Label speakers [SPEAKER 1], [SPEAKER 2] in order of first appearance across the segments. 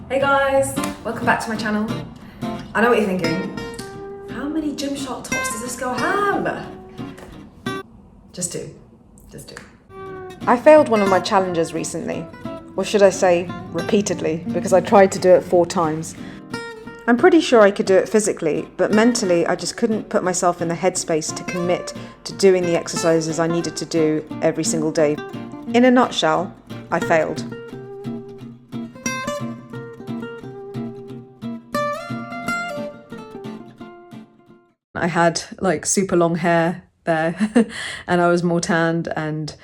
[SPEAKER 1] Hey guys, welcome back to my channel. I know what you're thinking. How many Gymshark tops does this girl have? Just two. I failed one of my challenges recently. Or should I say, repeatedly, because I tried to do it 4 times. I'm pretty sure I could do it physically, but mentally I just couldn't put myself in the headspace to commit to doing the exercises I needed to do every single day. In a nutshell, I failed. I had like super long hair there and I was more tanned, and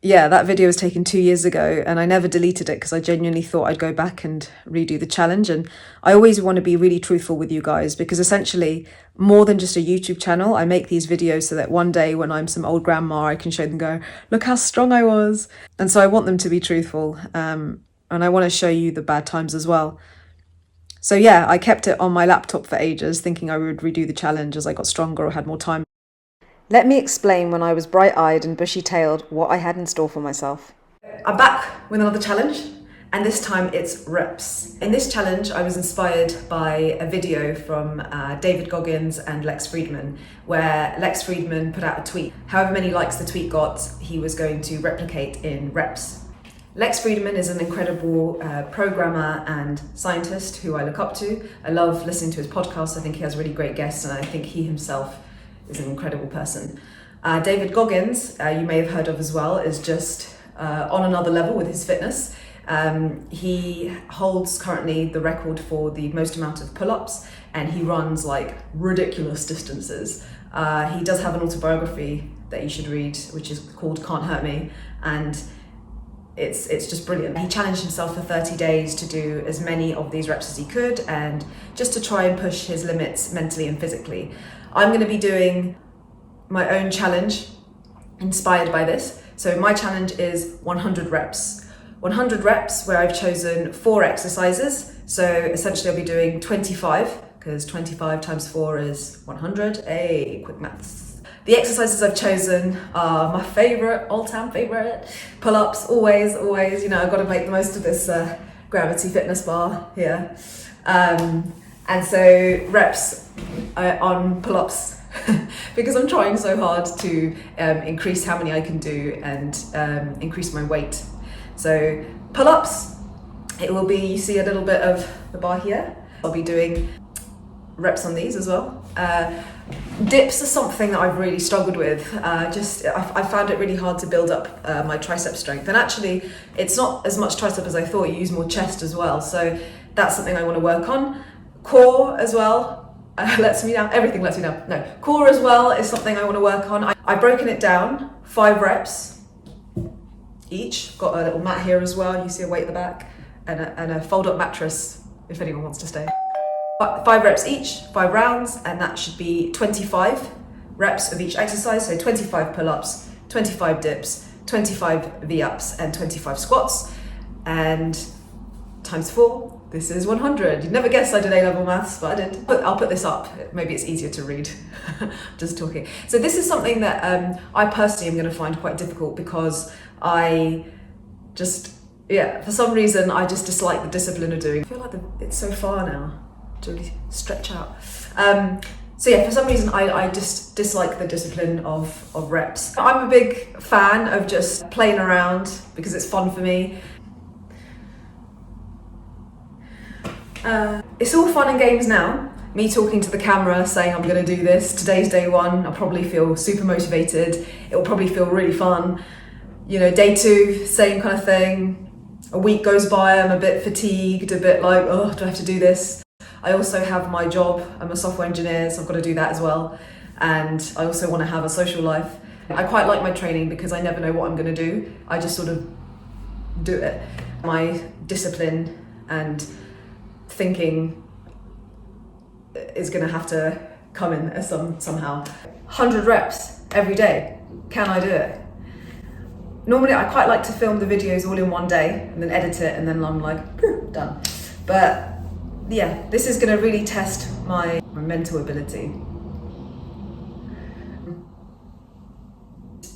[SPEAKER 1] yeah, that video was taken 2 years ago and I never deleted it because I genuinely thought I'd go back and redo the challenge. And I always want to be really truthful with you guys, because essentially more than just a YouTube channel, I make these videos so that one day when I'm some old grandma, I can show them, go, look how strong I was. And so I want them to be truthful, and I want to show you the bad times as well. So yeah, I kept it on my laptop for ages, thinking I would redo the challenge as I got stronger or had more time. Let me explain when I was bright-eyed and bushy-tailed what I had in store for myself. I'm back with another challenge, and this time it's reps. In this challenge, I was inspired by a video from David Goggins and Lex Fridman, where Lex Fridman put out a tweet. However many likes the tweet got, he was going to replicate in reps. Lex Fridman is an incredible programmer and scientist who I look up to. I love listening to his podcast. I think he has really great guests, and I think he himself is an incredible person. David Goggins, you may have heard of as well, is just on another level with his fitness. He holds currently the record for the most amount of pull-ups, and he runs like ridiculous distances. He does have an autobiography that you should read, which is called Can't Hurt Me, and it's just brilliant. He challenged himself for 30 days to do as many of these reps as he could, and just to try and push his limits mentally and physically. I'm going to be doing my own challenge inspired by this. So my challenge is 100 reps. 100 reps where I've chosen 4 exercises. So essentially I'll be doing 25, because 25 times 4 is 100. Hey, quick maths. The exercises I've chosen are my favorite, all-time favorite. Pull-ups, always, you know, I've got to make the most of this gravity fitness bar here. And so reps on pull-ups, because I'm trying so hard to increase how many I can do and increase my weight. So pull-ups, it will be, you see a little bit of the bar here. I'll be doing reps on these as well. Dips are something that I've really struggled with. I found it really hard to build up my tricep strength. And actually, it's not as much tricep as I thought. You use more chest as well. So that's something I want to work on. Core as well lets me down. Everything lets me down. No, core as well is something I want to work on. I've broken it down, 5 reps each. Got a little mat here as well. You see a weight at the back, and a fold-up mattress if anyone wants to stay. 5 reps each, 5 rounds, and that should be 25 reps of each exercise. So 25 pull-ups, 25 dips, 25 V-ups, and 25 squats. And times 4, this is 100. You'd never guess I did A-level maths, but I did. But I'll put this up. Maybe it's easier to read. Just talking. So this is something that I personally am going to find quite difficult, because I just, for some reason, I just dislike the discipline of doing. I feel like it's so far now to really stretch out. So yeah, for some reason I just dislike the discipline of reps. I'm a big fan of just playing around because it's fun for me. It's all fun and games now. Me talking to the camera saying I'm going to do this. Today's day 1. I'll probably feel super motivated. It'll probably feel really fun. You know, day 2, same kind of thing. A week goes by, I'm a bit fatigued, a bit like, oh, do I have to do this? I also have my job. I'm a software engineer, so I've got to do that as well. And I also want to have a social life. I quite like my training because I never know what I'm going to do. I just sort of do it. My discipline and thinking is going to have to come in somehow. 100 reps every day. Can I do it? Normally I quite like to film the videos all in one day and then edit it, and then I'm like, done. But yeah, this is going to really test my mental ability.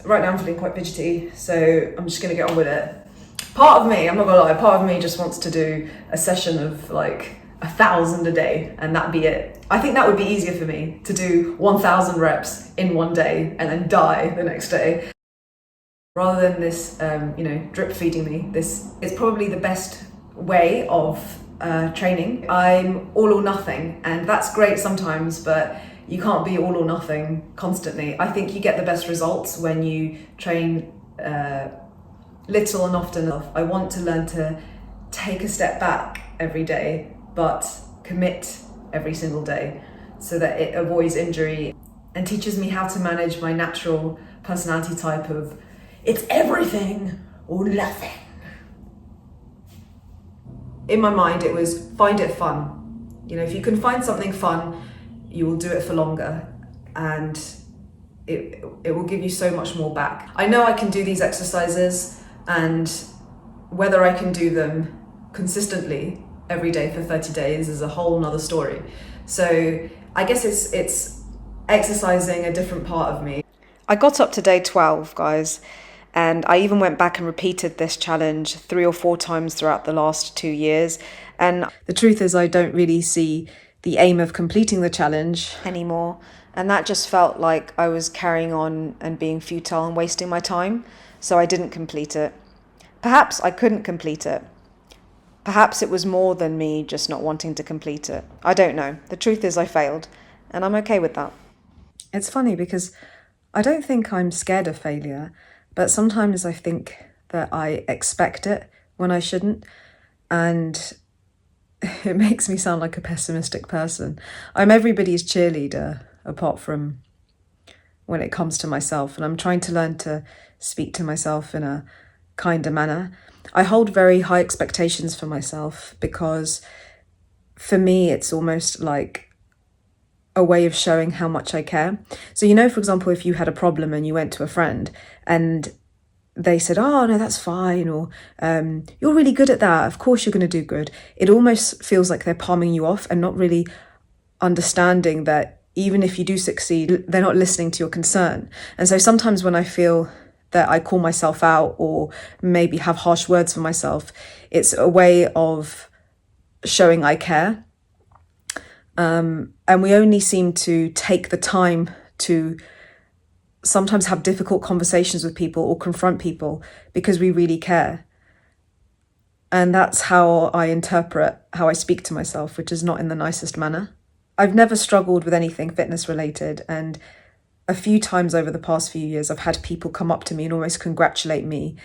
[SPEAKER 1] Right now I'm feeling quite fidgety, so I'm just going to get on with it. Part of me, I'm not gonna lie, part of me just wants to do a session of like 1,000 a day and that be it. I think that would be easier for me to do 1,000 reps in one day and then die the next day. Rather than this, drip feeding me, this is probably the best way of training. I'm all or nothing, and that's great sometimes, but you can't be all or nothing constantly. I think you get the best results when you train little and often enough. I want to learn to take a step back every day, but commit every single day so that it avoids injury and teaches me how to manage my natural personality type of it's everything or nothing. In my mind, it was find it fun. If you can find something fun, you will do it for longer and it will give you so much more back. I know I can do these exercises, and whether I can do them consistently every day for 30 days is a whole nother story. So I guess it's exercising a different part of me. I got up to day 12, guys, and I even went back and repeated this challenge 3 or 4 times throughout the last 2 years. And the truth is I don't really see the aim of completing the challenge anymore. And that just felt like I was carrying on and being futile and wasting my time. So I didn't complete it. Perhaps I couldn't complete it. Perhaps it was more than me just not wanting to complete it. I don't know. The truth is I failed, and I'm okay with that. It's funny because I don't think I'm scared of failure, but sometimes I think that I expect it when I shouldn't, and it makes me sound like a pessimistic person. I'm everybody's cheerleader apart from when it comes to myself, and I'm trying to learn to speak to myself in a kinder manner. I hold very high expectations for myself because for me it's almost like a way of showing how much I care. So for example, if you had a problem and you went to a friend and they said, oh no, that's fine, or you're really good at that, of course you're going to do good. It almost feels like they're palming you off and not really understanding that even if you do succeed, they're not listening to your concern. And so sometimes when I feel that I call myself out or maybe have harsh words for myself, it's a way of showing I care. And we only seem to take the time to sometimes have difficult conversations with people or confront people because we really care. And that's how I interpret how I speak to myself, which is not in the nicest manner. I've never struggled with anything fitness related, and a few times over the past few years, I've had people come up to me and almost congratulate me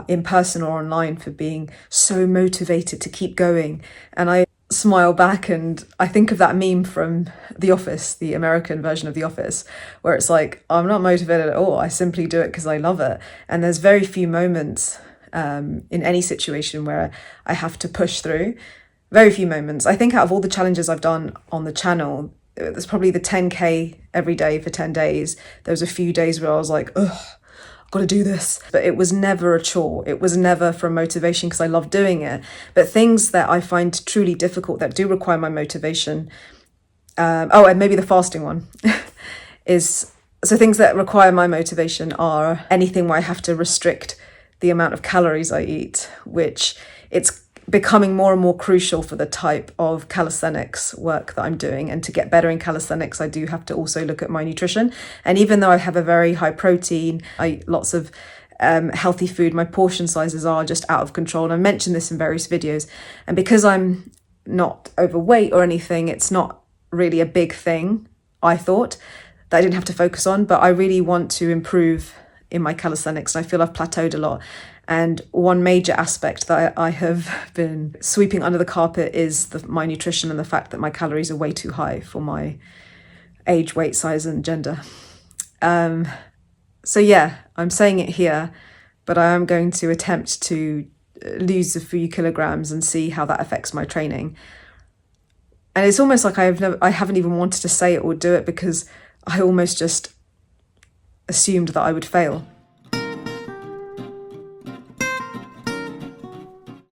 [SPEAKER 1] in person or online for being so motivated to keep going. And I smile back and I think of that meme from The Office, the American version of The Office, where it's like, I'm not motivated at all. I simply do it because I love it. And there's very few moments in any situation where I have to push through. Very few moments. I think out of all the challenges I've done on the channel, there's probably the 10K every day for 10 days. There was a few days where I was like, ugh, I've got to do this. But it was never a chore. It was never from motivation because I love doing it. But things that I find truly difficult that do require my motivation, and maybe the fasting one, so things that require my motivation are anything where I have to restrict the amount of calories I eat, which it's becoming more and more crucial for the type of calisthenics work that I'm doing. And to get better in calisthenics, I do have to also look at my nutrition. And even though I have a very high protein, I eat lots of healthy food, my portion sizes are just out of control. And I mentioned this in various videos. And because I'm not overweight or anything, it's not really a big thing, I thought, that I didn't have to focus on. But I really want to improve in my calisthenics. And I feel I've plateaued a lot. And one major aspect that I have been sweeping under the carpet is my nutrition and the fact that my calories are way too high for my age, weight, size, and gender. So yeah, I'm saying it here, but I am going to attempt to lose a few kilograms and see how that affects my training. And it's almost like I haven't even wanted to say it or do it because I almost just assumed that I would fail.